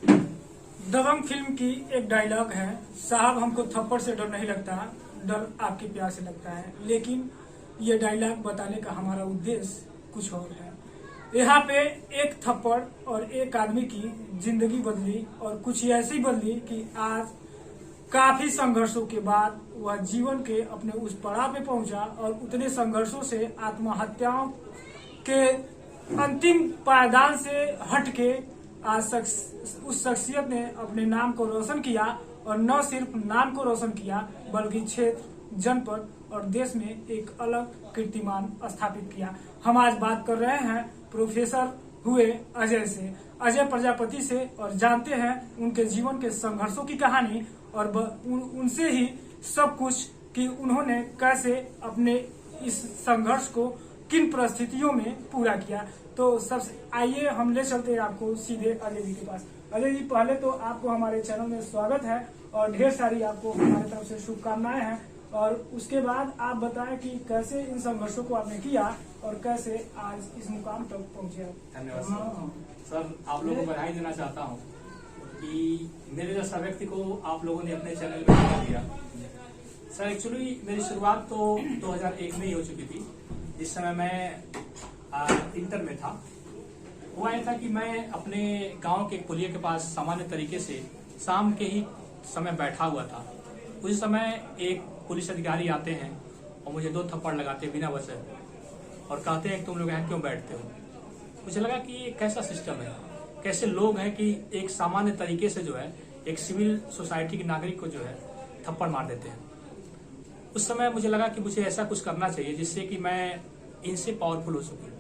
दबंग film की एक dialogue है, साहब हमको थप्पड़ से डर नहीं लगता, डर आपके प्यार से लगता है। लेकिन ये डायलॉग बताने का हमारा उद्देश्य कुछ और है। यहाँ पे एक थप्पड़ और एक आदमी की जिंदगी बदली, और कुछ ऐसी बदली कि आज काफी संघर्षों के बाद वह जीवन के अपने उस पड़ाव पे पहुंचा, और उतने संघर्षों से, आत्महत्याओं के अंतिम पायदान से हटके आज उस शख्सियत ने अपने नाम को रोशन किया, और न सिर्फ नाम को रोशन किया बल्कि क्षेत्र, जनपद और देश में एक अलग कीर्तिमान स्थापित किया। हम आज बात कर रहे हैं प्रोफेसर हुए अजय से, अजय प्रजापति से, और जानते हैं उनके जीवन के संघर्षों की कहानी, और उनसे ही सब कुछ कि उन्होंने कैसे अपने इस संघर्ष को किन परिस्थितियों में पूरा किया। तो सबसे आइए हम ले चलते हैं आपको सीधे अजय जी के पास। अजय जी, पहले तो आपको हमारे चैनल में स्वागत है और ढेर सारी आपको हमारे तरफ से शुभकामनाएं हैं। और उसके बाद आप बताएं कि कैसे इन संघर्षों को आपने किया और कैसे आज इस मुकाम तक पहुंचे आप। धन्यवाद सर, आप लोगों को बधाई देना चाहता हूं कि मेरे जैसा व्यक्ति को आप लोगों ने अपने चैनल में बता दिया। सर एक्चुअली मेरी शुरुआत तो 2001 में ही हो चुकी थी, जिस समय मैं इंटर में था। हुआ यह था कि मैं अपने गांव के पुलिया के पास सामान्य तरीके से शाम के ही समय बैठा हुआ था। उस समय एक पुलिस अधिकारी आते हैं और मुझे 2 थप्पड़ लगाते बिना वजह, और कहते हैं कि तुम लोग यहाँ क्यों बैठते हो। मुझे लगा कि ये कैसा सिस्टम है, कैसे लोग हैं कि एक सामान्य तरीके से जो है एक सिविल सोसाइटी के नागरिक को जो है थप्पड़ मार देते हैं। उस समय मुझे लगा कि मुझे ऐसा कुछ करना चाहिए जिससे कि मैं इनसे पावरफुल हो सकूं।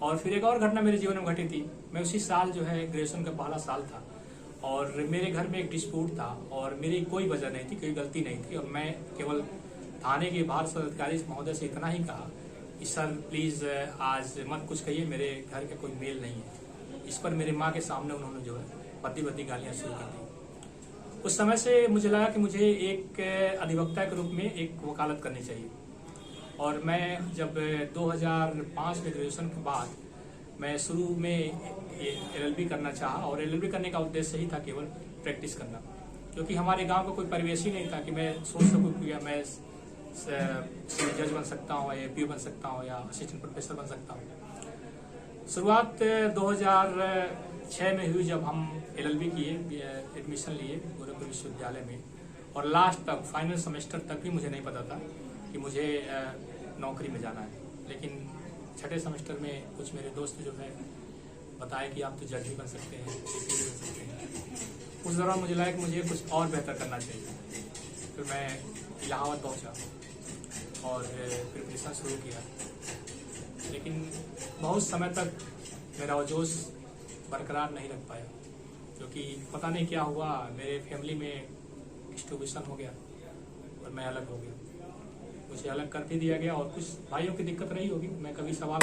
और फिर एक और घटना मेरे जीवन में घटी थी। मैं उसी साल जो है ग्रेजुएशन का पहला साल था, और मेरे घर में एक डिस्प्यूट था, और मेरी कोई वजह नहीं थी, कोई गलती नहीं थी, और मैं केवल थाने के बाहर सर अधिकारी महोदय से इतना ही कहा कि सर प्लीज आज मत कुछ कहिए, मेरे घर का कोई मेल नहीं है। इस पर मेरे माँ के सामने उन्होंने जो है बद्दी गालियां शुरू कर दी। उस समय से मुझे लगा कि मुझे एक अधिवक्ता के रूप में एक वकालत करनी चाहिए। और मैं जब 2005 में ग्रेजुएशन के बाद मैं शुरू में LLB करना चाहा, और LLB करने का उद्देश्य ही था केवल प्रैक्टिस करना, क्योंकि हमारे गांव का कोई परिवेश ही नहीं था कि मैं सोच सकूं कि मैं जज बन सकता हूं, या APO बन सकता हूं, या असिस्टेंट प्रोफेसर बन सकता हूं। शुरुआत 2006 में हुई जब हम LLB किए, एडमिशन लिए गोरखपुर विश्वविद्यालय में, और लास्ट तक फाइनल सेमेस्टर तक भी मुझे नहीं पता था कि मुझे नौकरी में जाना है। लेकिन छठे सेमेस्टर में कुछ मेरे दोस्त जो है बताए कि आप तो जज भी बन सकते हैं, APO भी बन सकते हैं। उस दौरान मुझे लगा कि मुझे कुछ और बेहतर करना चाहिए। फिर मैं इलाहाबाद पहुंचा और प्रिपरेशन शुरू किया, लेकिन बहुत समय तक मेरा वो जोश बरकरार नहीं रख पाया, क्योंकि पता नहीं क्या हुआ, मेरे फैमिली में डिस्ट्रीब्यूशन हो गया और मैं अलग हो गया। मुझे अलग कर भी दिया गया, और कुछ भाइयों की दिक्कत नहीं होगी, मैं कभी सवाल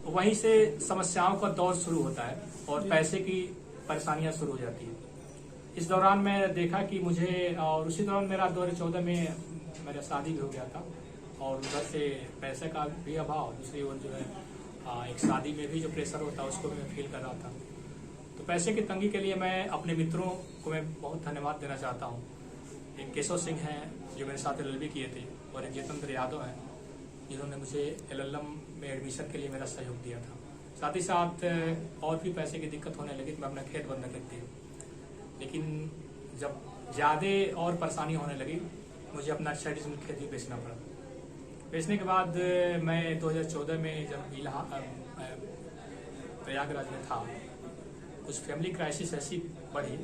वहीं से समस्याओं का दौर शुरू होता है और पैसे की परेशानियां शुरू हो जाती है। इस दौरान मैं देखा कि मुझे, और उसी दौरान मेरा 2014 में मेरा शादी भी हो गया था, और उधर से पैसे का भी अभाव, दूसरी ओर जो है एक शादी में भी जो प्रेशर होता है उसको भी मैं फील कर रहा था। तो पैसे की तंगी के लिए मैं अपने मित्रों को मैं बहुत धन्यवाद देना चाहता हूँ। एक केशव सिंह हैं जो मेरे साथ LLB किए थे, और एक जितेंद्र यादव हैं जिन्होंने मुझे LLM में एडमिशन के लिए मेरा सहयोग दिया था। साथ ही साथ और भी पैसे की दिक्कत होने लगी तो मैं अपना खेत बंद कर दिया। लेकिन जब ज़्यादा और परेशानी होने लगी, मुझे अपना 6 डिसमिल खेत भी बेचना पड़ा। बेचने के बाद मैं 2014 में जब प्रयागराज में था, कुछ फैमिली क्राइसिस ऐसी बढ़ी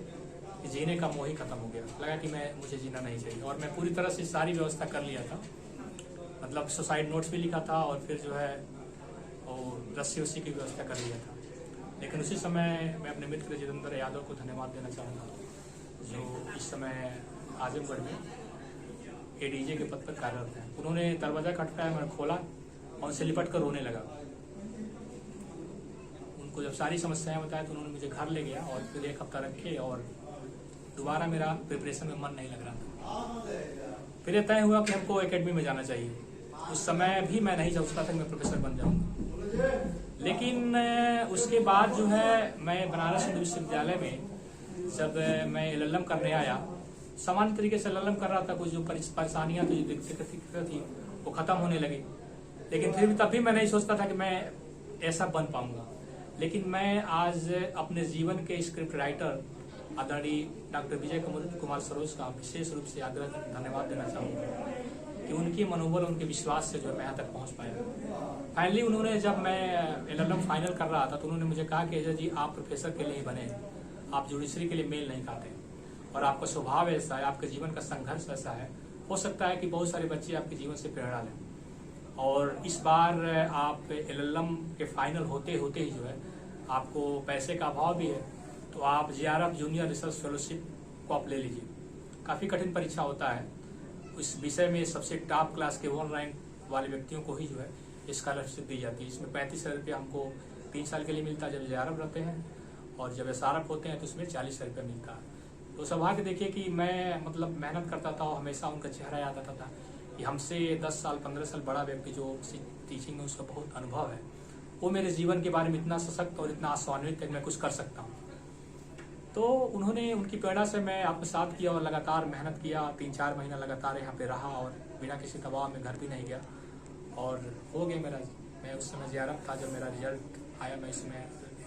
कि जीने का मोह ही खत्म हो गया। लगा कि मुझे जीना नहीं चाहिए, और मैं पूरी तरह से सारी व्यवस्था कर लिया था, मतलब सुसाइड नोट्स भी लिखा था, और फिर जो है और रस्सी उसी की व्यवस्था कर लिया था। लेकिन उसी समय मैं अपने मित्र जितेंद्र यादव को धन्यवाद देना चाहूँगा, जो इस समय आजमगढ़ में ADJ के पद पर कार्यरत हैं। उन्होंने दरवाजा खटकाया, मैंने खोला और उनसे लिपट कर रोने लगा। उनको जब सारी समस्याएं बताया तो उन्होंने मुझे घर ले गया, और फिर 1 हफ्ता रखे, और दोबारा मेरा प्रिपरेशन में मन नहीं लग रहा था। फिर यह तय हुआ कि हमको एकेडमी में जाना चाहिए। उस समय भी मैं नहीं सोचता था कि मैं प्रोफेसर बन जाऊंगा, लेकिन उसके बाद जो है मैं बनारस हिंदू विश्वविद्यालय में जब मैं LLM करने आया, सामान्य तरीके से LLM कर रहा था, कुछ जो परेशानियां थी, जो दिक्कत थी वो खत्म होने लगी। लेकिन फिर भी तब भी मैं नहीं सोचता था कि मैं ऐसा बन पाऊंगा। लेकिन मैं आज अपने जीवन के स्क्रिप्ट राइटर आदरणीय डॉक्टर विजय कुमार सरोज का विशेष रूप से आग्रह धन्यवाद देना चाहूँगा कि उनके मनोबल, उनके विश्वास से जो मैं यहाँ तक पहुँच पाया। फाइनली उन्होंने, जब मैं LLM फाइनल कर रहा था तो उन्होंने मुझे कहा कि अजय जी, आप प्रोफेसर के लिए ही बने, आप जुडिशरी के लिए मेल नहीं खाते और आपका स्वभाव ऐसा है, आपके जीवन का संघर्ष ऐसा है, हो सकता है कि बहुत सारे बच्चे आपके जीवन से प्रेरणा लें। और इस बार आप LLM के फाइनल होते होते ही जो है आपको पैसे का अभाव भी है, तो आप JRF जूनियर रिसर्च फेलोशिप को आप ले लीजिए। काफ़ी कठिन परीक्षा होता है, इस विषय में सबसे टॉप क्लास के 1 रैंक वाले व्यक्तियों को ही जो है स्कॉलरशिप दी जाती है। इसमें 35,000 रुपया हमको 3 साल के लिए मिलता है जब JRF रहते हैं, और जब SRF होते हैं तो उसमें 40,000 रुपया मिलता है। तो सौभाग्य देखिए कि मैं मतलब मेहनत करता था और हमेशा उनका चेहरा याद आता था कि हमसे 10 साल 15 साल बड़ा व्यक्ति जो टीचिंग में उसका बहुत अनुभव है, वो मेरे जीवन के बारे में इतना सशक्त और इतना आशान्वित है कि मैं कुछ कर सकता हूँ। तो उन्होंने, उनकी प्रेरणा से मैं आत्मसात किया और लगातार मेहनत किया। 3-4 महीना लगातार यहाँ पे रहा और बिना किसी दबाव में घर भी नहीं गया और हो गया मेरा। मैं उस समय JRF था, जब मेरा रिजल्ट आया मैं इसमें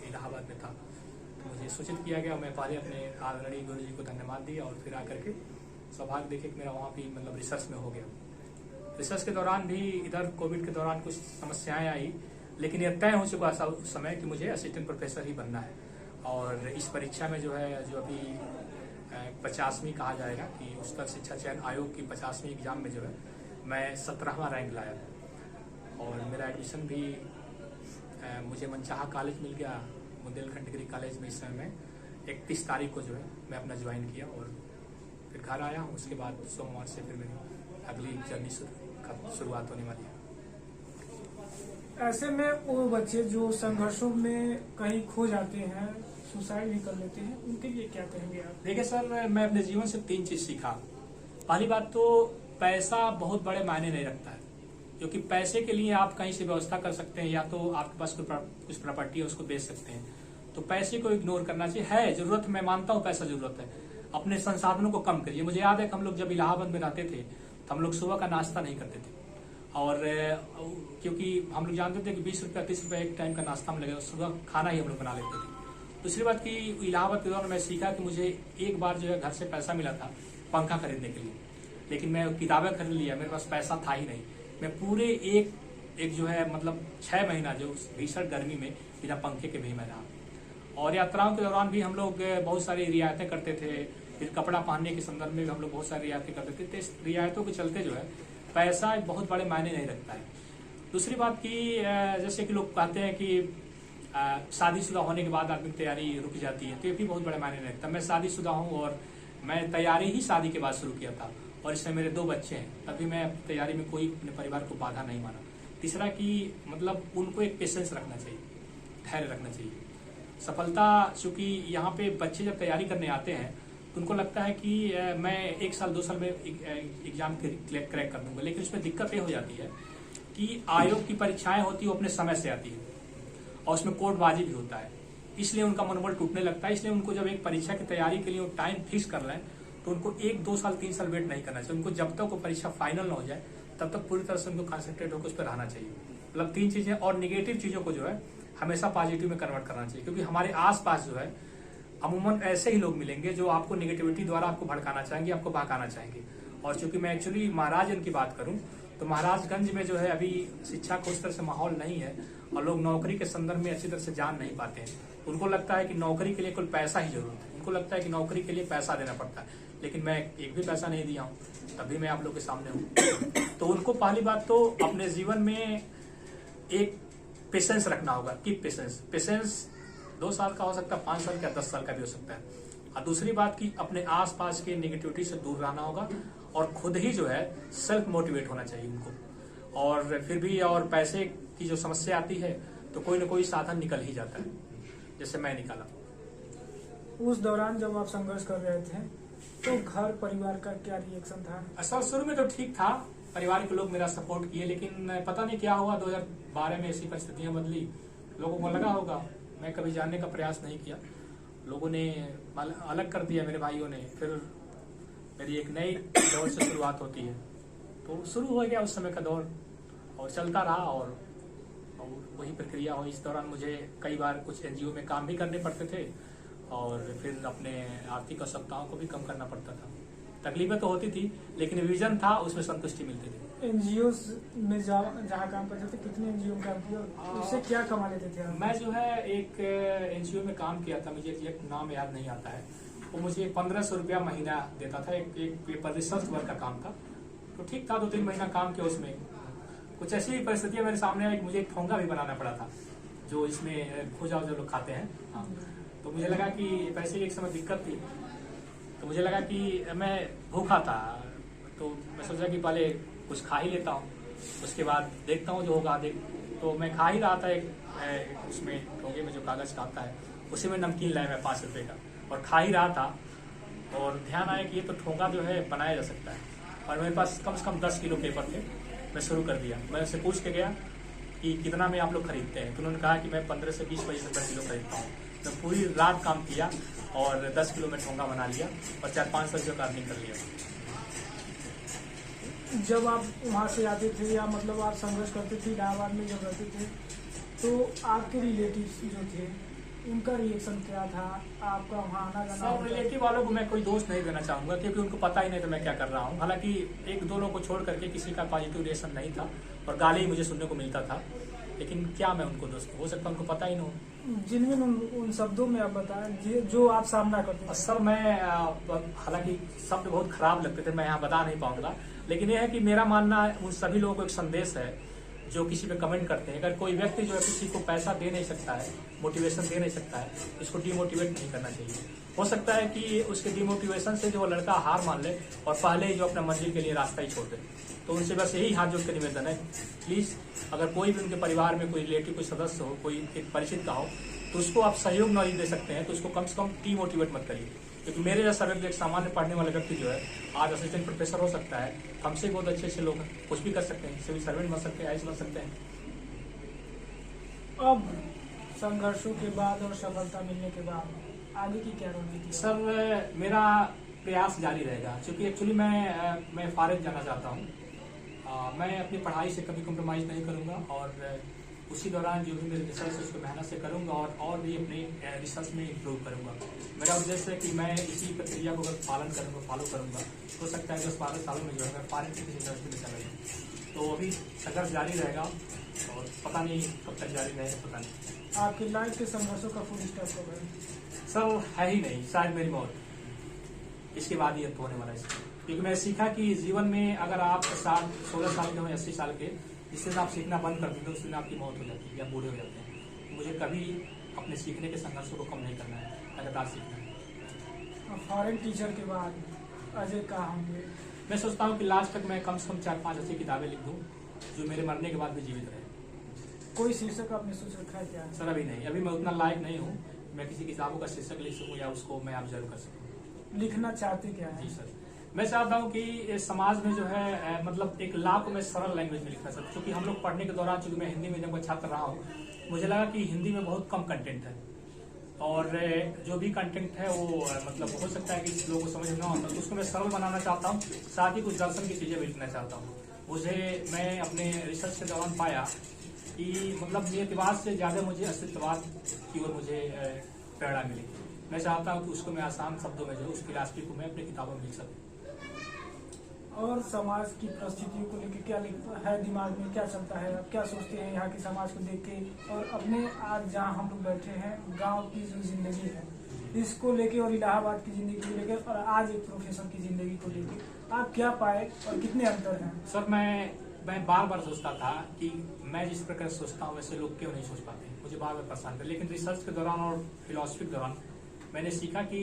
इलाहाबाद में था, तो मुझे सूचित किया गया। मैं पहले अपने आदरणीय गुरु जी को धन्यवाद दिया और फिर आकर के सौभाग्य देखे कि मेरा वहाँ भी मतलब रिसर्च में हो गया। रिसर्च के दौरान भी इधर कोविड के दौरान कुछ समस्याएं आई, लेकिन यह तय हो चुका था उस समय कि मुझे असिस्टेंट प्रोफेसर ही बनना है। और इस परीक्षा में जो है, जो अभी 50वीं कहा जाएगा कि उच्चतर शिक्षा चयन आयोग की 50वीं एग्जाम में जो है मैं 17वां रैंक लाया और मेरा एडमिशन भी मुझे मनचाहा कॉलेज मिल गया, बुंदेलखंड डिग्री कॉलेज में। इस समय में 31 तारीख को जो है मैं अपना ज्वाइन किया और फिर घर आया हूँ। उसके बाद सोमवार से फिर मेरी अगली जर्नी शुरुआत होने वाली है। ऐसे में वो बच्चे जो संघर्षों में कहीं खो जाते हैं, सुसाइड भी कर लेते हैं, उनके लिए क्या कहेंगे आप? देखिए सर, मैं अपने जीवन से 3 चीज सीखा। पहली बात तो पैसा बहुत बड़े मायने नहीं रखता है, क्योंकि पैसे के लिए आप कहीं से व्यवस्था कर सकते हैं, या तो आपके पास कुछ प्रॉपर्टी है उसको बेच सकते हैं, तो पैसे को इग्नोर करना चाहिए। है जरूरत, मैं मानता हूँ पैसा जरूरत है, अपने संसाधनों को कम करिए। मुझे याद है कि हम लोग जब इलाहाबाद में रहते थे तो हम लोग सुबह का नाश्ता नहीं करते थे, और क्योंकि हम लोग जानते थे कि 20 रुपया 30 रुपया एक टाइम का नाश्ता में लगेगा, सुबह खाना ही हम लोग बना लेते थे। दूसरी बात कि इलाहाबाद के दौरान मैं सीखा कि मुझे एक बार जो है घर से पैसा मिला था पंखा खरीदने के लिए, लेकिन मैं किताबें खरीद लिया, मेरे पास पैसा था ही नहीं। मैं पूरे एक जो है मतलब 6 महीना जो भीषण गर्मी में बिना पंखे के भी मैं रहा। और यात्राओं के दौरान भी हम लोग बहुत सारी रियायतें करते थे, फिर कपड़ा पहनने के संदर्भ में भी हम लोग बहुत सारी रियायतें करते थे। तो इस रियायतों के चलते जो है पैसा बहुत बड़े मायने नहीं रखता है। दूसरी बात कि जैसे कि लोग कहते हैं कि शादीशुदा होने के बाद आदमी की तैयारी रुक जाती है, तो ये भी बहुत बड़े मायने नहीं रखता। मैं शादीशुदा हूँ और मैं तैयारी ही शादी के बाद शुरू किया था, और इसमें मेरे 2 बच्चे हैं, तभी मैं तैयारी में कोई अपने परिवार को बाधा नहीं माना। तीसरा कि मतलब उनको एक पेशेंस रखना चाहिए, धैर्य रखना चाहिए। सफलता, चूंकि यहाँ पे बच्चे जब तैयारी करने आते हैं तो उनको लगता है कि मैं 1 साल 2 साल में एग्जाम क्रैक कर दूंगा, लेकिन उसमें दिक्कत ये हो जाती है कि आयोग की परीक्षाएं होती है वो अपने समय से आती है और उसमें कोर्टबाजी भी होता है, इसलिए उनका मनोबल टूटने लगता है। इसलिए उनको जब एक परीक्षा की तैयारी के लिए टाइम फिक्स कर लें तो उनको 1, 2 साल 3 साल वेट नहीं करना चाहिए। उनको जब तक वो परीक्षा फाइनल ना हो जाए तब तक पूरी तरह से उनको कॉन्सेंट्रेट होकर उस पर रहना चाहिए। मतलब 3 चीजें, और निगेटिव चीजों को जो है हमेशा पॉजिटिव में कन्वर्ट करना चाहिए, क्योंकि हमारे आसपास जो है अमूमन ऐसे ही लोग मिलेंगे जो आपको निगेटिविटी द्वारा आपको भड़काना चाहेंगे, आपको बहकाना चाहेंगे। और चूंकि मैं एक्चुअली महाराजगंज की बात करूं तो महाराजगंज में जो है अभी शिक्षा को उस तरह से माहौल नहीं है और लोग नौकरी के संदर्भ में अच्छी तरह से जान नहीं पाते हैं। उनको लगता है कि नौकरी के लिए कुल पैसा ही जरूरत है, उनको लगता है कि नौकरी के लिए पैसा देना पड़ता है, लेकिन मैं एक भी पैसा नहीं दिया हूँ, तभी मैं आप लोग के सामने हूँ। तो उनको पहली बात तो अपने जीवन में एक पेशेंस रखना होगा, कीप पेशेंस। पेशेंस 2 साल का हो सकता है, 5 साल का, 10 साल का भी हो सकता है। और दूसरी बात कि अपने आसपास के नेगेटिविटी से दूर रहना होगा और खुद ही जो है सेल्फ मोटिवेट होना चाहिए उनको। और फिर भी और पैसे की जो समस्या आती है तो कोई ना कोई साधन निकल ही जाता है, जैसे मैं निकाला। उस दौरान जब आप संघर्ष कर रहे थे तो घर परिवार का क्या रिएक्शन था? असल शुरू में तो ठीक था, परिवार के लोग मेरा सपोर्ट किए, लेकिन पता नहीं क्या हुआ 2012 में ऐसी परिस्थितियां बदली लोगों को लगा होगा, मैं कभी जानने का प्रयास नहीं किया, लोगों ने अलग कर दिया मेरे भाइयों ने। फिर मेरी एक नई दौर से शुरुआत होती है, तो शुरू हो गया उस समय का दौर और चलता रहा और वही प्रक्रिया हुई। इस दौरान मुझे कई बार कुछ एनजीओ में काम भी करने पड़ते थे और फिर अपने आर्थिक आवश्यकताओं को भी कम करना पड़ता था। तकलीफें तो होती थी, लेकिन विजन था, उसमें संतुष्टि मिलती थी। एनजीओ में जहाँ काम करते थे, कितने एनजीओ में काम किया, उससे क्या कमा लेते थे आप? मैं जो है एक एनजीओ में काम किया था, मुझे एग्जैक्ट नाम याद नहीं आता है। वो मुझे 1500 रुपया महीना देता था, एक पेपर रिसर्च वर्क का काम था। तो ठीक था, 2-3 महीना काम किया उसमें। कुछ ऐसी परिस्थितियां मेरे सामने आई, मुझे एक ठोंगा भी बनाना पड़ा था, जो इसमें भूजा जो लोग खाते हैं। हाँ, तो मुझे लगा कि पैसे की एक समय दिक्कत थी, तो मुझे लगा कि मैं भूखा था, तो मैं सोचा कि पहले कुछ खा ही लेता हूँ, उसके बाद देखता हूँ जो होगा। तो मैं खा ही रहा था, एक उसमें ठोंगे में जो कागज का आता है, उसी में नमकीन लाया मैं 5 रुपए का, और खा ही रहा था। और ध्यान आया कि ये तो ठोंगा जो है बनाया जा सकता है, और मेरे पास कम से कम 10 किलो पेपर थे। मैं शुरू कर दिया। मैं उससे पूछ के गया कि कितना में आप लोग खरीदते हैं, तो उन्होंने कहा कि मैं 15 से 20 रुपये किलो खरीदता हूँ। तो पूरी रात काम किया और 10 किलो में ठोंगा बना लिया और 400-500 रुपये का अर्निंग कर लिया। जब आप वहाँ से आते थे, या मतलब आप संघर्ष करते थे इलाहाबाद में जब रहते थे, तो आपके रिलेटिव्स जो थे उनका रिएक्शन क्या था? आपका वहाँ आना जाना? सब रिलेटिव वालों को मैं कोई दोष नहीं देना चाहूंगा, क्योंकि उनको पता ही नहीं था मैं क्या कर रहा हूँ। हालांकि 1-2 लोगों को छोड़ करके किसी का पॉजिटिव रिएक्शन नहीं था और गाली ही मुझे सुनने को मिलता था, लेकिन क्या मैं उनको दोष, हो सकता उनको पता ही न हो। जिनमें उन शब्दों में आप बताएं जो आप सामना करते थे। सर मैं हालांकि शब्द बहुत खराब लगते थे, मैं यहाँ बता नहीं पाऊंगा, लेकिन यह है कि मेरा मानना उन सभी लोगों को एक संदेश है जो किसी पे कमेंट करते हैं। अगर कोई व्यक्ति जो है किसी को पैसा दे नहीं सकता है, मोटिवेशन दे नहीं सकता है, इसको डिमोटिवेट नहीं करना चाहिए। हो सकता है कि उसके डिमोटिवेशन से जो वो लड़का हार मान ले और पहले ही जो अपना मंजिल के लिए रास्ता ही छोड़ दे। तो उनसे बस यही हाथ जोड़ के निवेदन है, प्लीज अगर कोई भी उनके परिवार में कोई रिलेटिव, कोई सदस्य हो, कोई एक परिचित का हो, तो उसको आप सहयोग नहीं दे सकते हैं तो उसको कम से कम डिमोटिवेट मत करिए। क्योंकि मेरे जैसा व्यक्ति, एक सामान्य पढ़ने वाला व्यक्ति जो है आज असिस्टेंट प्रोफेसर हो सकता है, हमसे बहुत अच्छे लोग कुछ भी कर सकते हैं, सिविल सर्वेंट बन सकते हैं, आईएएस बन सकते हैं। अब संघर्षों के बाद और सफलता मिलने के बाद आगे की क्या रणनीति है? सर मेरा प्रयास जारी रहेगा, क्योंकि एक्चुअली मैं फारिग जाना चाहता हूँ। मैं अपनी पढ़ाई से कभी कम्प्रोमाइज़ नहीं करूँगा और उसी दौरान जो भी मेरी रिसर्च है उसको मेहनत से करूँगा और भी अपने रिसर्च में इम्प्रूव करूँगा। मेरा उद्देश्य है कि मैं इसी प्रक्रिया को अगर फॉलो करूँगा, हो सकता है 10-12 सालों में जो है मैं फारिग की इंडस्ट्री में चला जाऊँ। तो अभी संघर्ष जारी रहेगा और पता नहीं कब तक जारी रहेगा, पता नहीं। आपकी लाइफ के संघर्षों का फुल स्टॉप कब है? सर है ही नहीं, शायद मेरी मौत, इसके बाद ही अंत होने वाला है। क्योंकि मैंने सीखा कि जीवन में अगर आप 16 साल के हो, 80 साल के, जिससे आप सीखना बंद कर देते हो उसमें आपकी मौत हो जाती है या बूढ़े हो जाते हैं। मुझे कभी अपने सीखने के संघर्षों को कम नहीं करना है, लगातार सीखना है। फॉरेन टीचर के बाद अजय कहाँ होंगे? मैं सोचता हूँ कि लास्ट तक मैं कम से कम 4-5 अच्छी किताबें लिख दूँ जो मेरे मरने के बाद भी जीवित रहे। कोई शीर्षक आपने सोच रखा है क्या? सर अभी नहीं, अभी मैं उतना लायक नहीं हूँ मैं किसी किताबों का शीर्षक लिख सकूँ या उसको मैं ऑब्जर्व कर सकूँ। लिखना चाहते क्या है? जी सर, मैं चाहता हूँ कि समाज में जो है मतलब एक ला को मैं सरल लैंग्वेज में लिखना चाहता हूँ। क्योंकि हम लोग पढ़ने के दौरान, चूंकि मैं हिंदी मीडियम का छात्र रहा हूँ, मुझे लगा कि हिंदी में बहुत कम कंटेंट है और जो भी कंटेंट है वो मतलब हो सकता है कि लोगों को समझ ना आता, तो उसको मैं सरल बनाना चाहता हूँ। साथ ही कुछ दर्शन की चीजें भी लिखना चाहता हूँ। मैं अपने रिसर्च के दौरान पाया कि मतलब नियतिवाद से ज्यादा मुझे अस्तित्ववाद की ओर मुझे प्रेरणा मिली। मैं चाहता हूँ कि उसको मैं आसान शब्दों में जो उस फिलॉसफी को मैं अपनी किताबों में लिख सकूँ। और समाज की परिस्थितियों को लेकर क्या है दिमाग में, क्या चलता है, आप क्या सोचते हैं यहाँ के समाज को देख के, और अपने आज जहाँ हम लोग बैठे हैं गांव की जो जिंदगी है इसको लेके, और इलाहाबाद की जिंदगी को लेकर, और आज एक प्रोफेसर की जिंदगी को लेके आप क्या पाए और कितने अंतर हैं? सर मैं बार बार सोचता था कि मैं जिस प्रकार सोचता हूँ वैसे लोग क्यों नहीं सोच पाते, मुझे बार बार परेशान कर। लेकिन रिसर्च के दौरान और फिलॉसफी के दौरान मैंने सीखा कि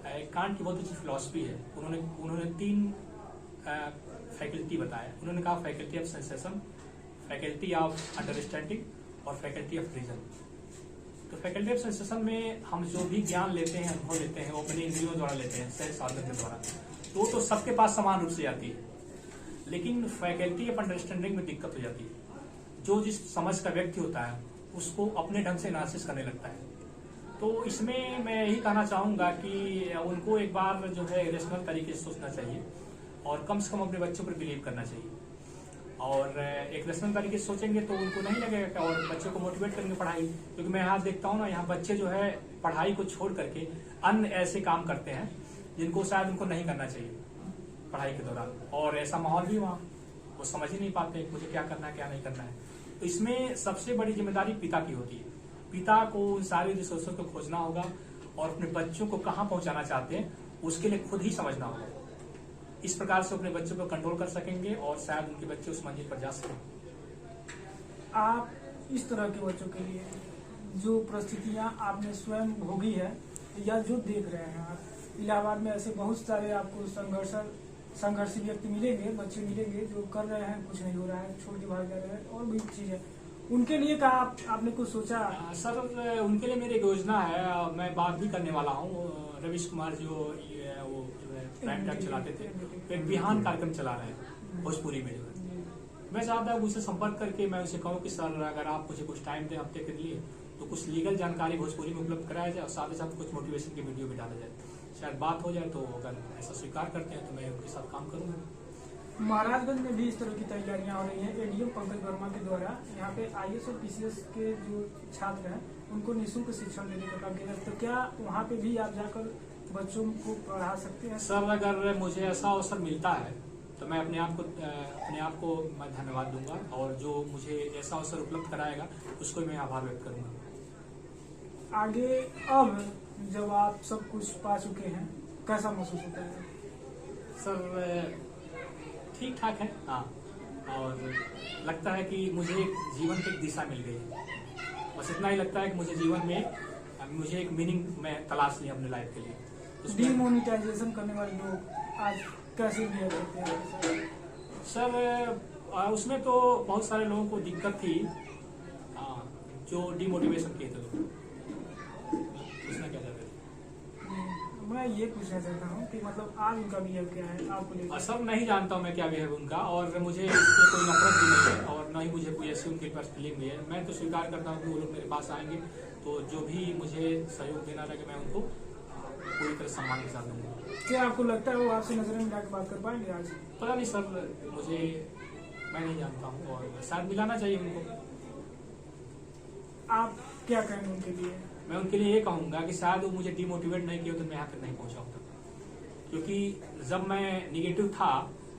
कांट की बहुत अच्छी फिलॉसफी है। उन्होंने 3 फैकल्टी बताया। उन्होंने कहा faculty of sensation, faculty of understanding और फैकल्टी ऑफ रीजन। तो फैकल्टी ऑफ सेंसेशन में हम जो भी ज्ञान लेते हैं, अनुभव लेते हैं, वो अपने इंद्रियों द्वारा लेते हैं, सेंस ऑर्गन के द्वारा, तो सबके पास समान रूप से आती है। लेकिन फैकल्टी ऑफ अंडरस्टैंडिंग में दिक्कत हो जाती है। जो जिस समझ का व्यक्ति होता है उसको अपने ढंग से एनालिसिस करने लगता है। तो इसमें मैं यही कहना चाहूँगा कि उनको एक बार जो है रेशनल तरीके से सोचना चाहिए और कम से कम अपने बच्चों पर बिलीव करना चाहिए। और एक रेशनल तरीके से सोचेंगे तो उनको नहीं लगेगा कि और बच्चों को मोटिवेट करेंगे पढ़ाई, क्योंकि मैं यहाँ देखता हूँ ना, यहाँ बच्चे जो है पढ़ाई को छोड़ करके अन्य ऐसे काम करते हैं जिनको शायद उनको नहीं करना चाहिए पढ़ाई के दौरान, और ऐसा माहौल भी वहाँ वो समझ ही नहीं पाते मुझे क्या करना है क्या नहीं करना है। तो इसमें सबसे बड़ी जिम्मेदारी पिता की होती है। पिता को उन सारी रिसोर्सों को खोजना होगा और अपने बच्चों को कहाँ पहुंचाना चाहते हैं उसके लिए खुद ही समझना होगा। इस प्रकार से अपने बच्चों को कंट्रोल कर सकेंगे और शायद उनके बच्चे उस मंजिल पर जा सकें। आप इस तरह के बच्चों के लिए जो परिस्थितियां आपने स्वयं भोगी है या जो देख रहे हैं आप, इलाहाबाद में ऐसे बहुत सारे आपको संघर्षी व्यक्ति मिलेंगे, बच्चे मिलेंगे जो कर रहे हैं, कुछ नहीं हो रहा है, छोड़ के भाग जा रहे हैं और भी चीजें, उनके लिए क्या आपने कुछ सोचा? सर उनके लिए मेरी एक योजना है, मैं बात भी करने वाला हूँ। रवीश कुमार जो वो प्राइम टाइम चलाते थे, एक बिहान कार्यक्रम चला रहे हैं भोजपुरी में जो है। मैं चाहता हूँ उनसे संपर्क करके मैं उसे कहूँ कि सर अगर आप मुझे कुछ टाइम दें हफ्ते के लिए तो कुछ लीगल जानकारी भोजपुरी में उपलब्ध कराया जाए और साथ ही साथ कुछ मोटिवेशन की वीडियो भी डाला जाए, शायद बात हो जाए। तो अगर ऐसा स्वीकार करते हैं तो मैं उनके साथ काम करूँगा। महाराजगंज में भी इस तरह की तैयारियां हो रही हैं। एडीएम पंकज वर्मा के द्वारा यहाँ पे आईएएस और पीसीएस के जो छात्र हैं उनको निःशुल्क शिक्षण देने का काम किया जाए, तो क्या वहाँ पे भी आप जाकर बच्चों को पढ़ा सकते हैं? सर अगर मुझे ऐसा अवसर मिलता है तो मैं अपने आप को मैं धन्यवाद दूंगा और जो मुझे ऐसा अवसर उपलब्ध कराएगा उसको मैं आभार व्यक्त करूंगा। आगे अब जब आप सब कुछ पा चुके हैं कैसा महसूस होता है? सर ठीक ठाक है, हाँ, और लगता है कि मुझे एक जीवन की एक दिशा मिल गई है। बस इतना ही लगता है कि मुझे जीवन में मुझे एक मीनिंग मैं तलाश ली अपने लाइफ के लिए। डीमोनेटाइजेशन करने वाले लोग आज कैसे बिहेव करते हैं? सर उसमें तो बहुत सारे लोगों को दिक्कत थी जो डिमोटिवेशन किए थे लोग। उसमें क्या चाहते थे? मैं ये पूछना चाहता हूँ कि मतलब आज उनका बिहेव क्या है आपको लेकर? सब नहीं जानता हूँ मैं क्या बिहेव उनका, और मुझे इससे कोई नफरत भी नहीं है और न ही मुझे कोई ऐसी उनके पास फीलिंग भी है। मैं तो स्वीकार करता हूँ कि वो लोग मेरे पास आएंगे तो जो भी मुझे सहयोग देना लगे मैं उनको पूरी तरह सम्मान के साथ दूंगा। क्या आपको लगता है वो आपसे नजरें मिला के बात कर पाएंगे आज? पता नहीं सर, मैं नहीं जानता हूँ और शायद मिलाना चाहिए उनको। आप क्या कहेंगे उनके लिए? मैं उनके लिए ये कहूंगा कि शायद वो मुझे डिमोटिवेट नहीं किया तो मैं यहाँ तक नहीं पहुंचा होता, क्योंकि जब मैं निगेटिव था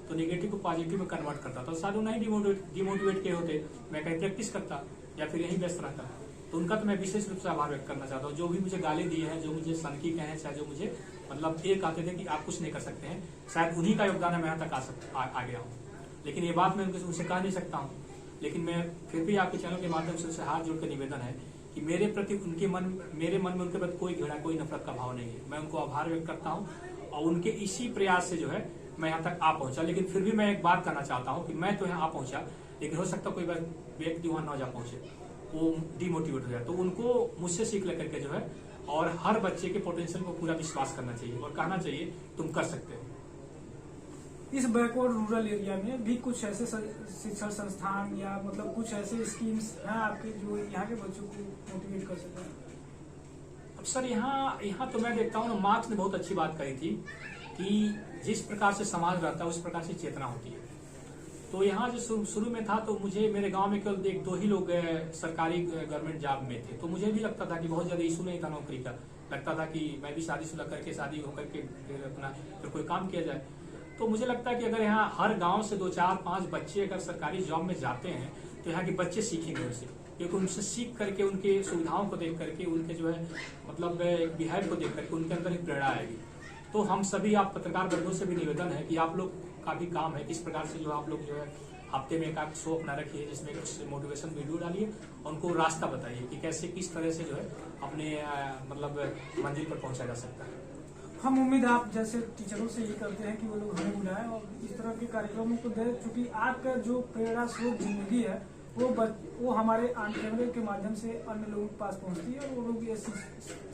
तो निगेटिव को पॉजिटिव में कन्वर्ट करता था, शायद वो नहीं डिमोटिवेट किए होते, मैं कहीं प्रैक्टिस करता या फिर यहीं व्यस्त रहता। तो उनका तो मैं विशेष रूप से आभार व्यक्त करना चाहता हूँ। जो भी मुझे गाली दी है, जो मुझे सनकी कहे हैं, चाहे जो मुझे मतलब ये कहते थे कि आप कुछ नहीं कर सकते हैं, शायद उन्हीं का योगदान है मैं यहाँ तक आ गया हूँ। लेकिन ये बात मैं उनसे कह नहीं सकता हूँ, लेकिन मैं फिर भी आपके चैनल के माध्यम से उनसे हाथ जोड़कर निवेदन है कि मेरे मन में उनके प्रति कोई घृणा कोई नफरत का भाव नहीं है। मैं उनको आभार व्यक्त करता हूँ और उनके इसी प्रयास से जो है मैं यहाँ तक आ पहुंचा। लेकिन फिर भी मैं एक बात करना चाहता हूँ कि मैं तो यहाँ आ पहुंचा, लेकिन हो सकता कोई व्यक्ति वहां न जा पहुंचे, वो डिमोटिवेट हो जाए। तो उनको मुझसे सीख लेकर के जो है और हर बच्चे के पोटेंशियल को पूरा विश्वास करना चाहिए और कहना चाहिए तुम कर सकते हो। इस बैकवर्ड रूरल एरिया में भी कुछ ऐसे शिक्षण संस्थान या मतलब कुछ ऐसे स्कीम्स हैं आपके जो यहाँ के बच्चों को मोटिवेट कर सकते हैं? अब सर यहाँ तो मैं देखता हूँ ना, मार्क्स ने बहुत अच्छी बात कही थी कि जिस प्रकार से समाज रहता है उस प्रकार से चेतना होती है। तो यहाँ जो शुरू में था तो मुझे मेरे गांव में केवल 1-2 ही लोग सरकारी गवर्नमेंट जॉब में थे, तो मुझे भी लगता था कि बहुत ज्यादा इशू नहीं था नौकरी का। लगता था कि मैं भी शादीशुदा करके शादी होकर के फिर कोई काम किया जाए। तो मुझे लगता है कि अगर यहाँ हर गांव से 2-4-5 बच्चे अगर सरकारी जॉब में जाते हैं तो यहाँ के बच्चे सीखेंगे उनसे, क्योंकि उनसे सीख करके उनके सुविधाओं को देख करके उनके जो है मतलब बिहेव को देख करके उनके अंदर एक प्रेरणा आएगी। तो हम सभी आप पत्रकार बंधुओं से भी निवेदन है कि आप लोग का भी काम है किस प्रकार से जो आप लोग जो है हफ्ते में एक शो अपना रखिए जिसमें कुछ मोटिवेशन वीडियो डालिए, उनको रास्ता बताइए कि कैसे किस तरह से जो है अपने मतलब मंजिल पर पहुंचा जा सकता है। हम उम्मीद आप जैसे टीचरों से यही करते हैं कि वो लोग हमें बुलाएं और इस तरह के कार्यक्रमों को दें, क्योंकि आपका जो प्रेरणा स्रोत जिंदगी है वो हमारे ऑन कैमरे के माध्यम से अन्य लोगों के पास पहुंचती है और वो लोग ऐसी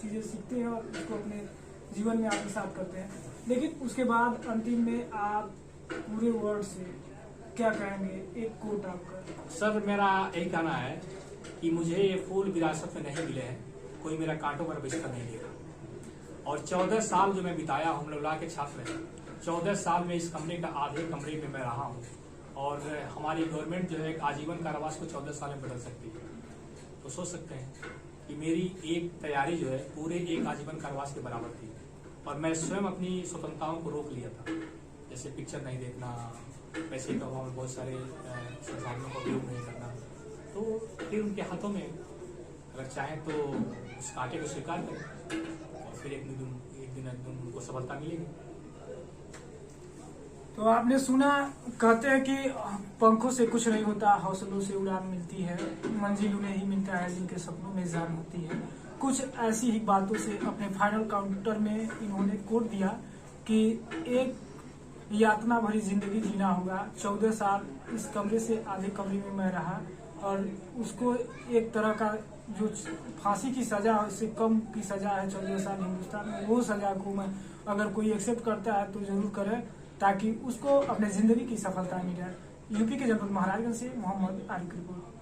चीजें सीखते हैं और उसको अपने जीवन में आत्मसात करते हैं। लेकिन उसके बाद अंतिम में आप पूरे वर्ड से क्या कहेंगे, एक कोट आपका? सर मेरा यही कहना है कि मुझे ये फूल विरासत में नहीं मिले हैं, कोई मेरा कांटों पर बिस्तर नहीं लेगा। और 14 साल जो मैं बिताया हूँ, हम लोग ला के छात्र हैं, 14 साल में इस कमरे का आधे कमरे में मैं रहा हूँ। और हमारी गवर्नमेंट जो है आजीवन कारावास को 14 साल में बदल सकती है। तो सोच सकते हैं कि मेरी एक तैयारी जो है पूरे एक आजीवन कारावास के बराबर थी। और मैं स्वयं अपनी स्वतंत्रताओं को रोक लिया था, जैसे पिक्चर नहीं देखना, पैसे का अभाव में बहुत सारे संसाधनों का उपयोग नहीं करना। तो फिर उनके हाथों में अगर चाहें तो उस कांटे को स्वीकार करें और फिर एक दिन उनको सफलता मिलेगी। तो आपने सुना, कहते हैं कि पंखों से कुछ नहीं होता, हौसलों से उड़ान मिलती है, मंजिल उन्हें ही मिलता है जिनके सपनों में जान होती है। कुछ ऐसी ही बातों से अपने फाइनल काउंटर में इन्होंने कोट दिया कि एक यातना भरी जिंदगी जीना होगा। 14 साल इस कमरे से आधे कमरे में मैं रहा और उसको एक तरह का जो फांसी की सजा है उससे कम की सजा है 14 साल हिंदुस्तान में। वो सजा को मैं अगर कोई एक्सेप्ट करता है तो जरूर करे, ताकि उसको अपने जिंदगी की सफलता मिले। यूपी के जनपद महाराजगंज से मोहम्मद आरिफ की रिपोर्ट।